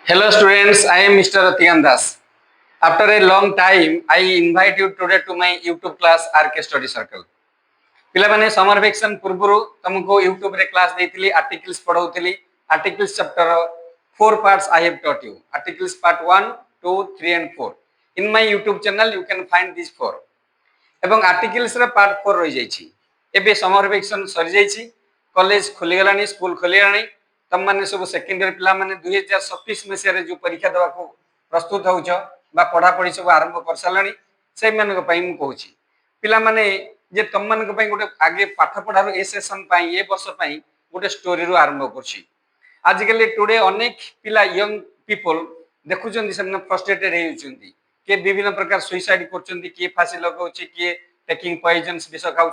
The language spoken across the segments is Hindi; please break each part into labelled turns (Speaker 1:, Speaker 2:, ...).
Speaker 1: Hello students, I am Mr. Ratigan Das. After a long time, I invite you today to my YouTube class RK Study Circle. ପିଲାମାନେ ସମର ଭ୍ୟାକେସନ ପୂର୍ବରୁ ତମକୁ YouTube ରେ କ୍ଲାସ ଦେଇଥିଲି articles ପଢାଉଥିଲି articles ଚैप्टर 4 parts I have taught you articles part 1 2 3 and 4 in my YouTube channel you can find these 4 ଏବଂ ଆର୍ଟିକଲ୍ସ ର ପାର୍ଟ 4 ରହି ଯାଇଛି ଏବେ ସମର ଭ୍ୟାକେସନ ସରି ଯାଇଛି କଲେଜ ଖୋଲି ଗଲାଣି ସ୍କୁଲ ଖୋଲି ଗଲାଣି ତମମାନେ ସବୁ ସେକେଣ୍ଡ ଇୟର ପିଲା ମାନେ 2026 ମସିହାରେ जो ପରୀକ୍ଷା ଦେବାକୁ ପ୍ରସ୍ତୁତ ହୋଉଛ ବା ପଢା ପଢି ସବୁ ଆରମ୍ଭ କରି ସାରିଲାଣି ସେଇ ମାନଙ୍କ ପାଇଁ ମୁଁ କହୁଛି ପିଲା ମାନେ जे तुम मान गोटे आगे पाठ पढ़ार ए सेशन ए वर्ष गोटे स्टोरी रू आरंभ कर आजिकल टुडे अनेक पिला यंग पीपल देखुं से फ्रस्ट्रेटेड होती किए विभिन्न प्रकार सुइसाइड कर किए फांसी लगा किए टेकिंग पॉइजन्स विष खाऊँ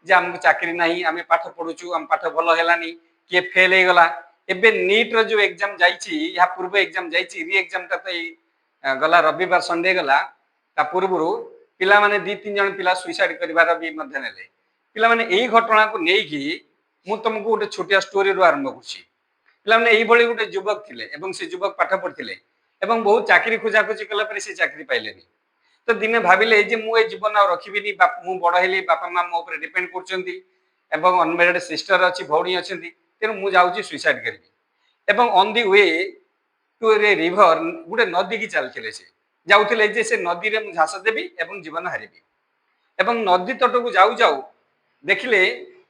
Speaker 1: जे आमको चाकरी ना आम पाठ पढ़ुचु आम पाठ भल है किए फेल हो गला एबे नीट रो जो एग्जाम जाइए या पूर्व एग्जाम जाइए री एग्जाम टा तो गला रविवार संडे गला पूर्व पिला माने 2-3 जन पिला सुइसाइड करिवार भी मध्य नेले पिला माने एही घटना को नै कि मु तुमको गोटे छोटिया स्टोरी रो आरंभ करछि पिला माने एही बळी गोटे युवक थिले एवं से युवक पाठ पढ़थिले एवं बहुत चाकरी खोजा खोजी कला पर से चाकरी पाइलेनी तो दिने भाबिले जे मु ए जीवन आ रखिबिनी मु बड़ हेली बापा मां मो ऊपर डिपेंड करचंती एवं अनमेरिड सिस्टर अछि भौणी अछंती तेनु मु जाउछि सुइसाइड करबी एवं on the way to a river गोटे नदी की चलथिले से जाउथिले जे से नदी रे मु झास देबी एवं जीवन हारिबी एवं नदी तट को जाऊ जाऊ देखिले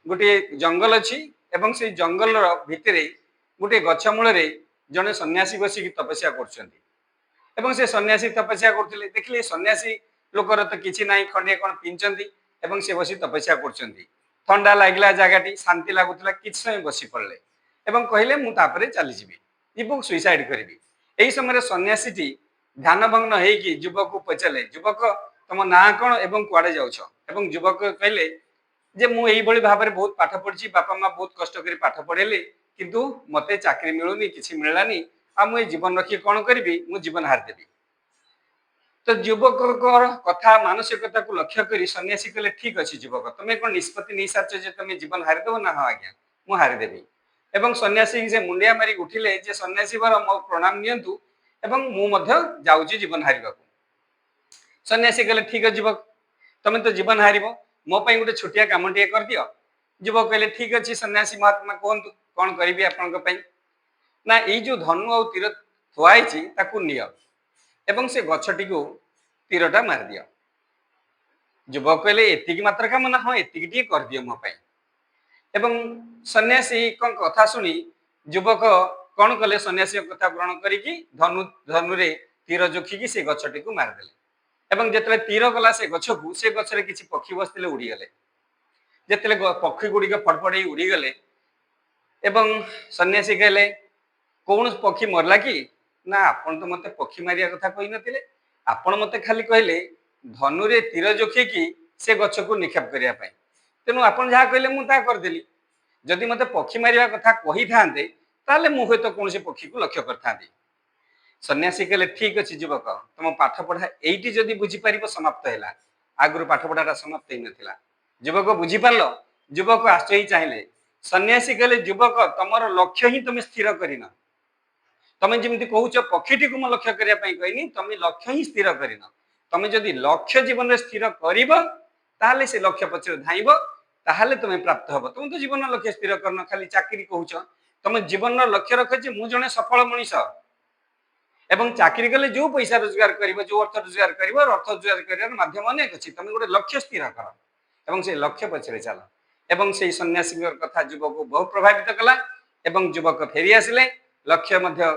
Speaker 1: गोटे जंगल अछि एवं से जंगल भितरे गोटे गछ मूल रे जने सन्यासी बसी तपस्या करछंती एवं से सन्यासी तपस्या करथिले देखिले सन्यासी लोकर तो किछि नाही खंडे कोन पिंचंती एवं से बसी तपस्या करछंती ठंडा लागला जगाटी शांति लागुतला किछ समय बसी पड़ले एवं कहले मु तापरे चली जिबी इबुक सुइसाइड करबी एही समय सन्यासीटी ध्यानभग्न होगी युवक को पचारे युवक तुम ना कौन एवं कुआड़े जाऊछ एवं युवक कहले जे मु एही बळी भाबरे बहुत पाठ पढ़ी बापा माँ बहुत कष्ट करी पाठ पढ़ेले किंतु मते चाकरी मिलुनी किछि मिललानी आ मु जीवन रखी कौन करी मु जीवन हार देबी तो युवक कथा मानसिकता को लक्ष्य करी सन्यासी कहले ठीक अछि युवक तुम कौन निष्पत्ति नहीं सारछ जे तुम जीवन हारि देबो ना हाँ आज्ञा मु हारि देबी एवं सन्यासी से मुंडिया मारी उठिले जे सन्यासी बर मो प्रणाम नियंतु एवं मु मध्य जाउची जीवन हारिबाकू सन्यासी कहले ठीक है युवक तुम तो जीवन हारिबो मो पई गोटे छोटिया कामटिया कर दियो युवक कहले ठीक अछि सन्यासी महात्मा कहंतु कोन करिबी आपनक पई ना ए जो धनु आ तीर थुआइची ताकू नियो एवं से गछटी को तीरटा मार दियो युवक कहले एतिकी मात्र काम ना हो एतिकी टी कर दियो मो पई एवं सन्यासी कोन कथा सुनी युवक कौन कले सन्यासी कथा ग्रहण करिकी धनु धनु रे तीर जोखिकी से गछटी को मारदेले एवं जेतले तीर गला से गछकू से गछरे किछि पक्षी बसतिले उड़ी गले जेतले पक्षी गुडी के फटफटई उड़ी गले एवं सन्यासी कहले कौन पक्षी मरला कि ना आपण तो मते पक्षी मारिया कथा कहि नथिले आपण मते खाली कहले धनु रे तीर जोखिकी से गछ को निक्षेप करिया पई तेनु आपण जहा कहले मु ता कर देली जदि मते पक्षी मारिया कथा कहि थांते ताले मु होय तो कोनसे पक्षी को लक्ष्य करथांती सन्यासी कहले ठीक अछि युवक तुम पाठ पढ़ा एइटी जदि बुझी परिबो समाप्त हैला आगुरु पाठ पढ़ाटा समाप्त ही नथिला युवक बुझी पारलो युवक आश्चर्य चाहिले सन्यासी कहले युवक तमरो लक्ष्य ही तुम स्थिर करिना तुम जेमिति कहउछ पक्षीटी को म लक्ष्य करिया पई कहनी तुम लक्ष्य ही स्थिर करिना तुम जदि लक्ष्य जीवन रे स्थिर करिबो ताले से लक्ष्य पछरे धाइबो ताहले तुम प्राप्त हबो तुम तो जीवन लक्ष्य स्थिर करना खाली चाकरी कहउछ तुम जीवन लक्ष्य रख जे मु जने सफल मनीष एवं चाकरी कले जो पैसा रोजगार करिवो जो अर्थ रोजगार करिवो अर्थ रोजगार करिवार माध्यम अनेक अछि तुम गोटे लक्ष्य स्थिर कर एवं से लक्ष्य पछरे चल एवं से सन्यासी कथा युवक को बहुत प्रभावित कला एवं युवक फेरी आसिले लक्ष्य मध्य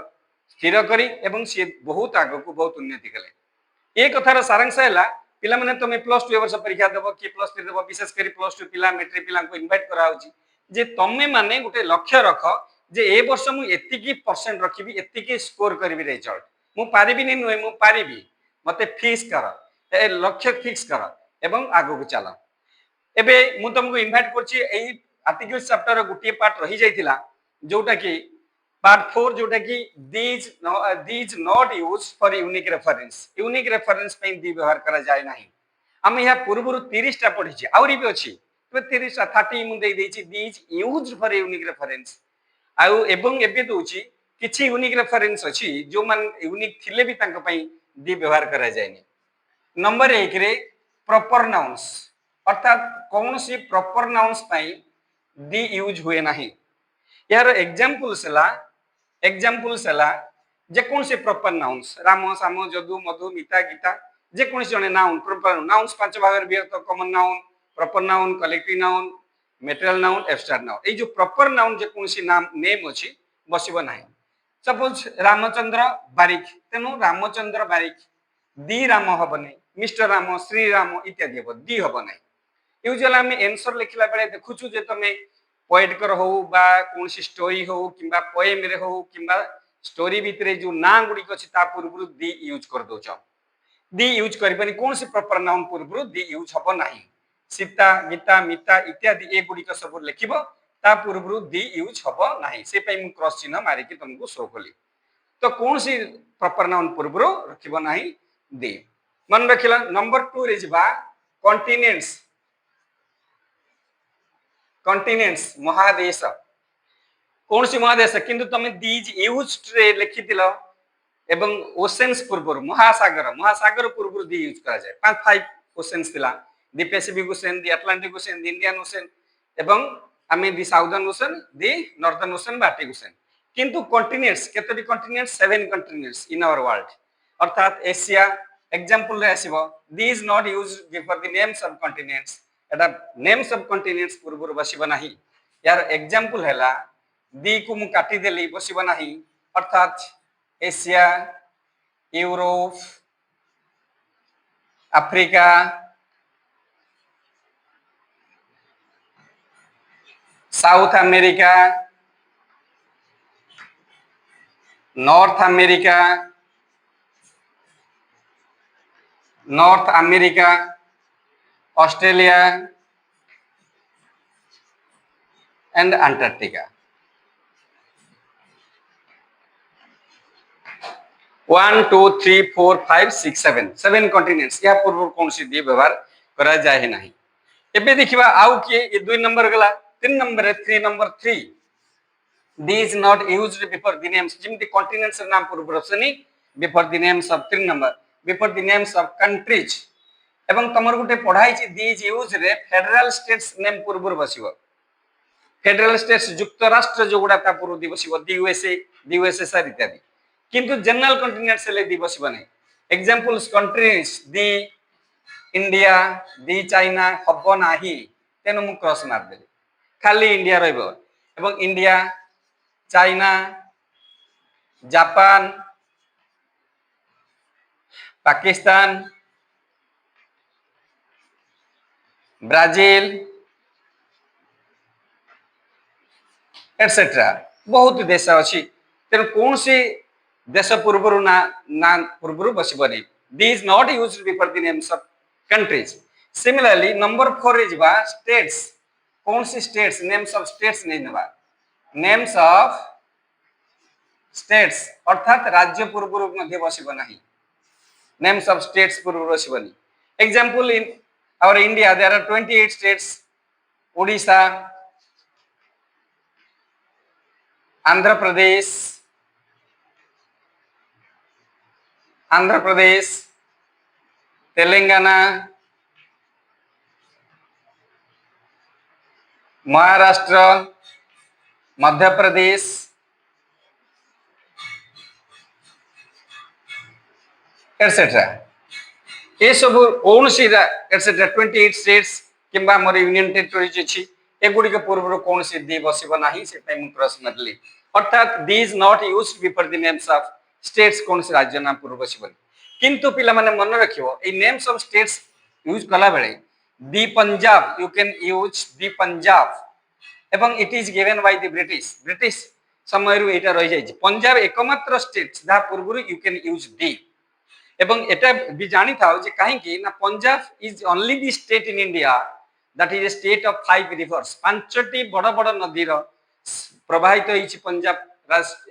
Speaker 1: स्थिर करी एवं से बहुत आग को बहुत उन्नति कले ए कथार सारांश है पिला माने तुम +2 वर्ष परीक्षा देव कि +3 देव विशेष करी +2 पिला मेट्रिक पिला को इनवाइट करा होची जे तमे माने गोटे लक्ष्य रख जे ए वर्ष मु एतिकी परसेंट रखिबी एतिकी स्कोर करबी रिजल्ट मु पारिबी नै नुय मु पारिबी मते फिक्स कर ए लक्ष्य फिक्स कर एवं आगो को चला एबे मु तुमको इनवाइट करछि एई आर्टिकल चैप्टर गुटिए पार्ट रही जाइतिला जोटा कि पार्ट 4 जोटा कि these not use for unique reference पे दी व्यवहार करा जाय नाही हम यह पूर्व 30 टा पढिछि आउरी भी अछि तो 30 30 मु दे देछि these used for unique reference आउ एवं एबे दोछि किछि यूनिक रेफरेंस अछि जो मान यूनिक थिले भी तांको पई दी व्यवहार करा जायनी। नंबर 1 रे प्रॉपर नाउन्स अर्थात कौन सी प्रॉपर नाउन्स पई दी यूज हुए नाही। यार एग्जांपल्स हला जे कौन से प्रॉपर नाउन्स राम साम जदु मधु मिता गीता जे कौन से जने नाउन प्रॉपर नाउन्स पांच भाग विभक्त common noun proper noun collective noun material noun abstract noun. ए जो प्रॉपर नाउन जे कौन सी नाम नेम अछि बसिबो नाही। सपोज रामचंद्र बारिक तेनु रामचंद्र बारिक दी राम हबने मिस्टर राम श्री राम इत्यादि हब दी हब नाही। यूजुअली आम आंसर लिखला बेले देखुछु जे तमे पोएट कर हो बा कौन सी स्टोरी हो किंबा पोएम रे हो किंबा स्टोरी भितरे जो ना गुडी अछि ता पूर्व दी यूज कर दोछ। दी यूज करबनी कौन सी प्रॉपर नाउन पूर्व दी यूज हब नाही। सीता गीता मिता इत्यादि ए गुडी सब लिखिबो ता पूर्व दी यूज हब नाही। से पई मु क्रॉस चिन्ह मारि कि तुमको शो कली। तो कौन सी प्रॉपर नाउन पूर्व रखिबो नाही दी। मन रखिला। नंबर 2 रे जिबा कॉन्टिनेंट्स कॉन्टिनेंट्स महादेश कौन सी महादेश किंतु तमे दीज यूज्ड रे लिखितिलो एवं ओशेन्स पूर्व महासागर महासागर पूर्व दी यूज करा जाय। 5 ओशेन्स थिला the Pacific Ocean the Atlantic Ocean the Indian Ocean एवं आमे the Southern Ocean the Northern Ocean Arctic Ocean. किंतु कॉन्टिनेंट्स केतोटी continents 7 continents in our world अर्थात एशिया एग्जांपल रे आसीबो the is not used before the names of continents. एटा नेम्स ऑफ कॉन्टिनेंट्स पूर्व बसिबो नाही। यार एग्जांपल हैला दी को मु काटी देली बसिबो नाही अर्थात Asia Europe Africa south America north America Australia and Antarctica. 1 2 3 4 5 6 7 continents या पूर्व कौन सी दी व्यवहार करा जाए नाही। एबे देखिबा आउ के ये 2 नंबर गला 3 number 3 number 3 the is not used before the names जिमती कॉन्टिनेंट्स नाम पूर्व रसनी before the names of 3 number before the names of countries एवं तमर गुटे पढाई छि दी इज यूज रे फेडरल स्टेट्स नेम पूर्व बसिबो। फेडरल स्टेट्स युक्त राष्ट्र जो गुडा ता पूर्व दी बसिबो दी यूएसएसआर इत्यादि। किंतु जनरल कॉन्टिनेंट्स ले दी बसिबो नै। एग्जांपल्स कंट्रीज दी इंडिया दी चाइना हबो नाही तेनु मु क्रॉस मार देली खाली इंडिया रहइबो एवं India China Japan Pakistan Brazil etcetera बहुत देश अछि। तेनु कौन सी देश पूर्व ना ना पूर्व बसिबनी the is not used before the names of countries. Similarly number 4 is बा स्टेट्स कौन सी स्टेट्स नेम्स ऑफ स्टेट्स नहीं नबा नेम्स ऑफ स्टेट्स अर्थात राज्य पूर्व मध्ये बसिबो नाही। नेम्स ऑफ स्टेट्स पूर्व बसिबनी। Example in our India there are 28 states Odisha Andhra Pradesh Telangana Maharashtra Madhya Pradesh etcetera. ये सब कौन सी एटसेट्रा 28 स्टेट्स किंबा मोर यूनियन टेरिटरीज अछि एगुडी के पूर्व कौन सी दी बसिबो नाही से टाइम मु क्रॉस मारली अर्थात the is not used before the names of states कौन सी राज्य नाम पूर्व बसिबो। किंतु पिला माने मन रखियो ए नेम्स ऑफ स्टेट्स यूज कला बेले the Punjab you can use the Punjab एवं it is given by the British समय रु एटा रहि जाय पंजाब एकमात्र स्टेट जहा पूर्व यू कैन यूज दी एवं एटा भी जानी थाओ जे काहे कि ना Punjab is only the state in India that is a state of 5 rivers पांचटी बड़ बड़ नदी रो प्रवाहित होइछि पंजाब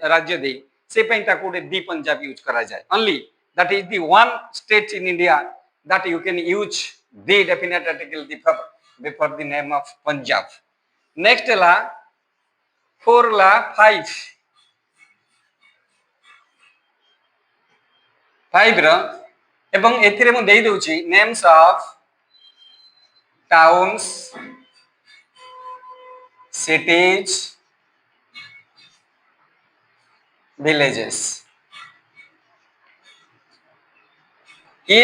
Speaker 1: राज्य दे से पई ताको दी पंजाब यूज करा जाय only that is the one state in India that you can use the definite article before the name of Punjab. Next ला 4 ला 5 5 ର ଏବଂ ଏଥିରେ ମୁଁ ଦେଇ ଦଉଛି names of towns cities villages ये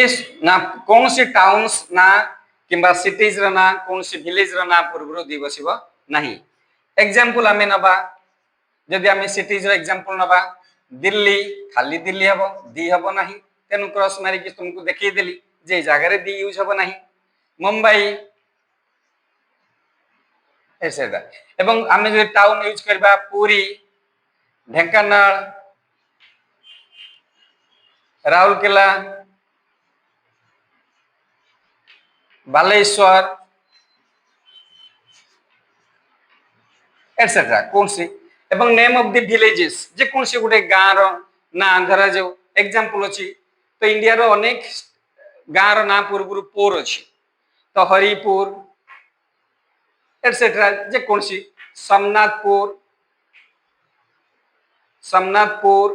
Speaker 1: ना कौन सी टाउन्स ना किंबा सिटीज रो ना कौन सी विलेज रो ना पूर्व दी बसिबो नहीं एग्जांपल आमे नबा जदि आमे सिटीज रो एग्जांपल नबा दिल्ली खाली दिल्ली हबो दी हबो नहीं तेनु क्रॉस मारी कि तुमको देखि देली जे जगह रे दी यूज हबो नहीं मुंबई एसेटा एवं आमे जो टाउन यूज करबा पुरी ढेंकानाल राउरकेला बालेश्वर एटसेट्रा कौन सी एवं नेम ऑफ द विलेजेस जे कौन सी गोटे गाँ रो ना धरा जो एग्जांपल अछि तो इंडिया रो अनेक गाँ रो ना पूर्व पोर अछि तो हरिपुर एटसेट्रा जे कौन सी सोमनाथपुर सोमनाथपुर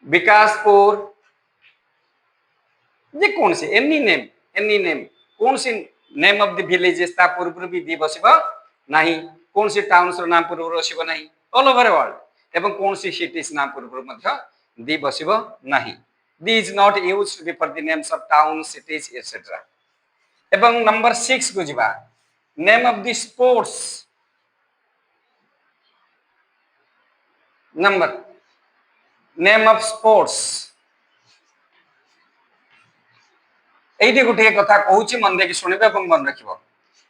Speaker 1: विकासपुर जे कौन सी एनी नेम कौन सी नेम ऑफ द विलेजेस ता पूर्व भी दी बसिबो नहीं कौन सी टाउन्स रो नाम पूर्व बसिबो नहीं ऑल ओवर वर्ल्ड एवं कौन सी सिटीज नाम पूर्व मध्य दी बसिबो नहीं the is not used before the names of town cities etcetera एवं नंबर 6 को जिबा name of the sports number name of sports एइटे गोटे कथा कहूची मन देखि सुनिबे ଏବଂ मन रखिबो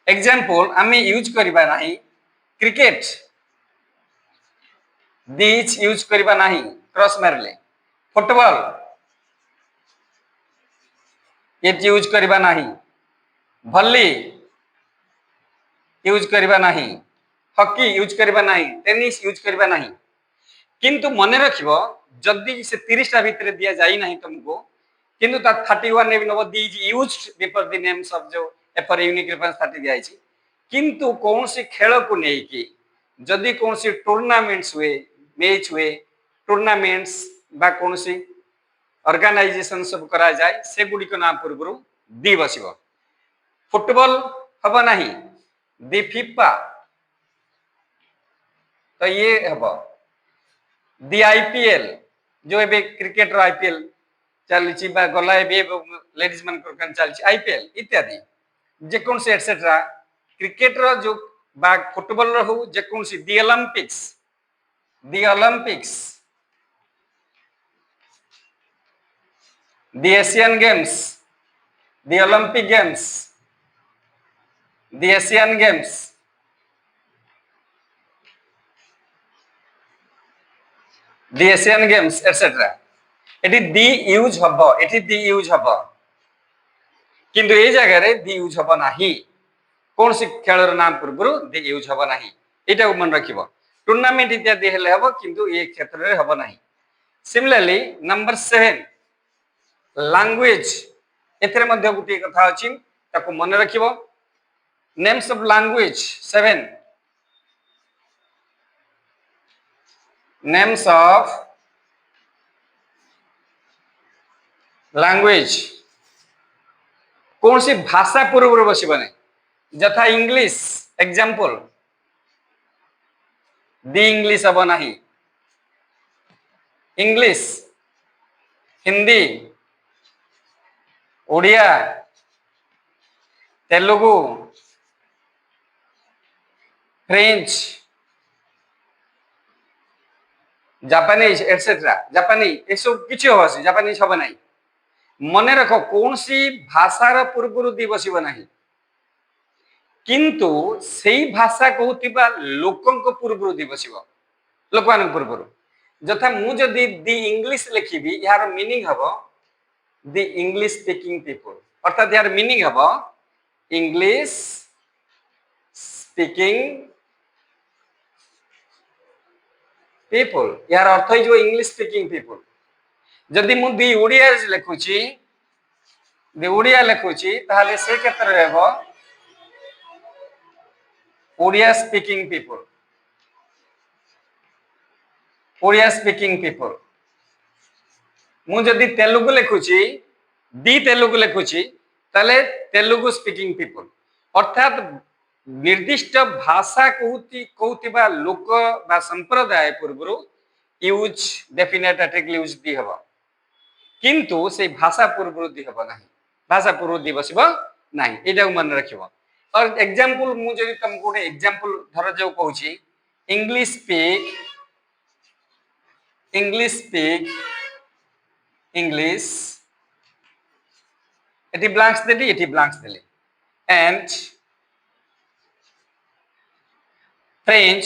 Speaker 1: एग्जांपल आमे यूज करबा नाही क्रिकेट दिस यूज करबा नाही क्रॉस मारले फुटबॉल ये यूज करबा नाही भली यूज करबा नाही हॉकी यूज करबा नाही टेनिस यूज करबा नाही किंतु मन रखिबो जदी से 30 टा भीतर दिया जाई नाही तुमको किंतु ता 31 ने भी know these used before the names of जो एफर यूनिक रेफरेंस 30 दिया छी किंतु कौन सी खेल को नहीं कि जदी कौन सी टूर्नामेंट्स हुए मैच हुए टूर्नामेंट्स बा कौन सी ऑर्गेनाइजेशन सब करा जाए से गुडी को नाम पूर्व दी बसिबो फुटबॉल हबो नहीं दी फीफा तो ये हबो दी आईपीएल जो एबे क्रिकेट रो आईपीएल चलछि बा गला एबे लेडीज मन को चलछि आईपीएल इत्यादि जे कोन से एटसेट्रा क्रिकेट रो जो बा फुटबॉल रो हो जे कोन से दी ओलंपिक्स दी एशियन गेम्स दी ओलंपिक गेम्स दी एशियन गेम्स दी एशियन गेम्स एटसेट्रा एटी दी यूज हबो एटी दी यूज हबो किंतु ए जगह रे दी यूज हबो नाही कौन सी खेल नाम पूर्व दी यूज हबो नाही एटा मन रखिबो टूर्नामेंट इत्यादि हेले हबो किंतु ए क्षेत्र रे हबो नाही सिमिलरली नंबर 7 लैंग्वेज एथरे मध्य गुटी कथा अछि ताको मन रखिबो names of language 7 names of language कौन सी भाषा पूर्व बसिबो नहीं जथा इंग्लिश एग्जांपल दी इंग्लिश हबो नहीं English Hindi Odia Telugu French Japanese etcetera जापानी ए सब किछि होबसी जापानीज हबो नहीं मन रखो कौन सी भाषार पूर्व दी बसिबो नहीं किंतु सेही भाषा कहूतिबा लोकन को पूर्व दी बसिबो लोकमान पूर्व जथा मु जदी दी इंग्लिश लिखिबी यार मीनिंग हबो दी इंग्लिश स्पीकिंग पीपल अर्थात यार मीनिंग हबो इंग्लिश स्पीकिंग पीपल यार अर्थ जो इंग्लिश स्पीकिंग पीपल जदि मु दी ओडिया लिखुची दी ओडिया लिखुची ताले से क्षेत्र रहबो Odia speaking people Odia speaking people मु जदि तेलुगु लिखुची दी तेलुगु लिखुची ताले तेलुगु स्पीकिंग पीपल अर्थात निर्दिष्ट भाषा कहूतिबा लोक बा संप्रदाय पूर्वरु यूज डेफिनेट आर्टिकल यूज दी हबो किंतु से भाषा पूर्वरु दी हबो नाही भाषा पूर्व दी बसिबो नाही एटा मन रखिबो और एग्जांपल मु जदि तुमको गोटे एग्जांपल धर जो कहूची इंग्लिश एटी ब्लैंक्स देली एंड फ्रेंच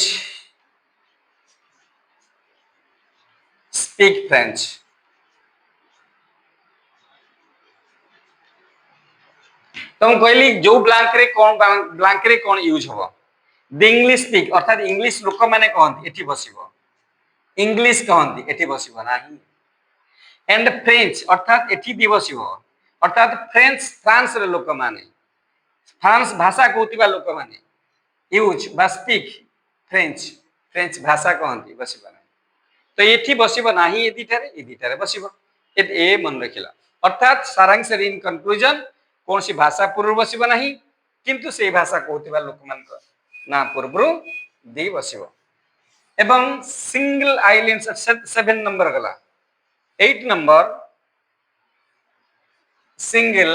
Speaker 1: स्पीक फ्रेंच तुम कहली जो ब्लैंक रे कौन यूज हो द इंग्लिश स्पीक अर्थात इंग्लिश लोक माने कहंती एठी बसिबो इंग्लिश कहंती एठी बसिबो नाही एंड फ्रेंच अर्थात एठी दी बसिबो अर्थात फ्रांस रे लोक माने फ्रांस भाषा कहतिबा लोक माने यूज बा स्पीक फ्रेंच भाषा कहंती बसिबो नाही तो एठी बसिबो नाही ए दिटारे बसिबो ए मन रखिला अर्थात सारांश इन कंक्लूजन कौन सी भाषा पूर्व बसिबो नाही किंतु से भाषा कहतिबा लोक मान ना पूर्व दी बसिबो एवं सिंगल आइलैंड 7 नंबर गला 8 नंबर सिंगल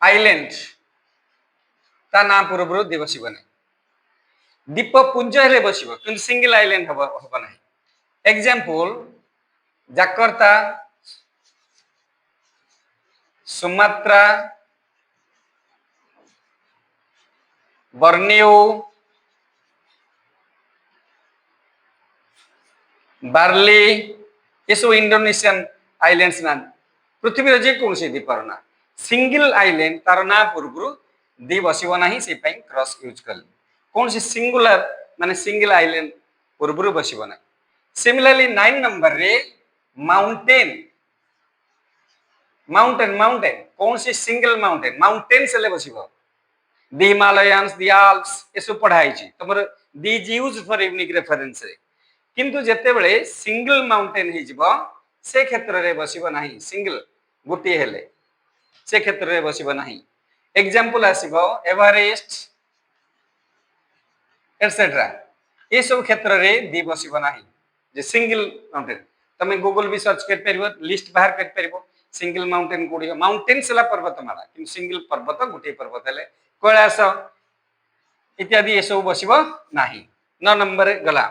Speaker 1: आइलैंड ता ना पूर्व दी बसिबो नाही द्वीपपुंज हेले बसिबो किंतु सिंगल आइलैंड हबो नाही एग्जांपल जाकर्ता सुमात्रा बर्नियो बार्ली ये सब इंडोनेशियन आइलैंड्स ना पृथ्वी जे कौन से द्वीपर ना सिंगल आइलैंड तार ना पूर्व दी बसिबो नाही से पई क्रॉस यूज कर कौन से सिंगुलर माने सिंगल आइलैंड पूर्व बसिबो नाही सिमिलरली 9 नंबर रे माउंटेन कौन सी सिंगल माउंटेन से ले बसिबो द हिमालयंस द आल्प्स ये सब पढ़ाई छी तमर these use for unique reference रे किंतु जेते बेले सिंगल माउंटेन हे जिवो से क्षेत्र रे बसिबो नाही सिंगल गुटी हेले से क्षेत्र रे बसिबो नाही एग्जांपल आसीबो एवरेस्ट एटसेट्रा ये सब क्षेत्र रे दी बसिबो नाही जे सिंगल माउंटेन तमे गूगल भी सर्च कर परबो लिस्ट बाहर कर परबो सिंगल माउंटेन कोडी माउंटेन सेला पर्वतमाला कि सिंगल पर्वत गुटे पर्वत हेले कैलाश इत्यादि ये सब बसिबो नाही 9 नंबर गला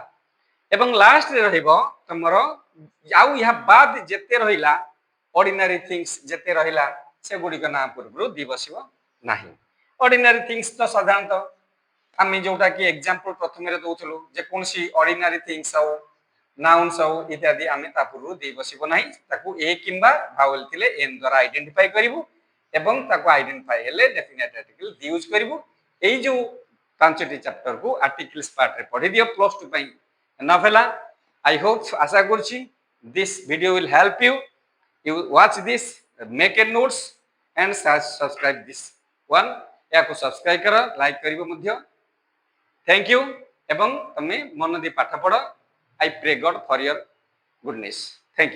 Speaker 1: एवं लास्ट रे रहइबो तमरो आउ यहा बाद जेते रहिला ऑर्डिनरी थिंग्स जेते रहिला से गुडी का नाम पूर्व दी बसिबो नाही ऑर्डिनरी थिंग्स तो साधारणतः आमी जोटा कि एग्जांपल प्रथम रे दोथलो जे कोनसी ऑर्डिनरी थिंग्स हो नाउन्स हो इत्यादि आमे ता पूर्व दी बसिबो नाही ताकू ए किंबा भावेल थिले एन द्वारा आइडेंटिफाई करिवु एवं ताकू आइडेंटिफाई हेले डेफिनेट आर्टिकल दी यूज करिवु एई जो पांचटी चैप्टर को आर्टिकल्स पार्ट रे पढि दियो प्लस 2 पई नफेला आई होप आशा करछि this video will help you watch this make a notes and subscribe this one या को सब्सक्राइब कर लाइक करिवो मध्य थैंक यू एवं तमे मन दे पाठ पढ I pray God for your goodness.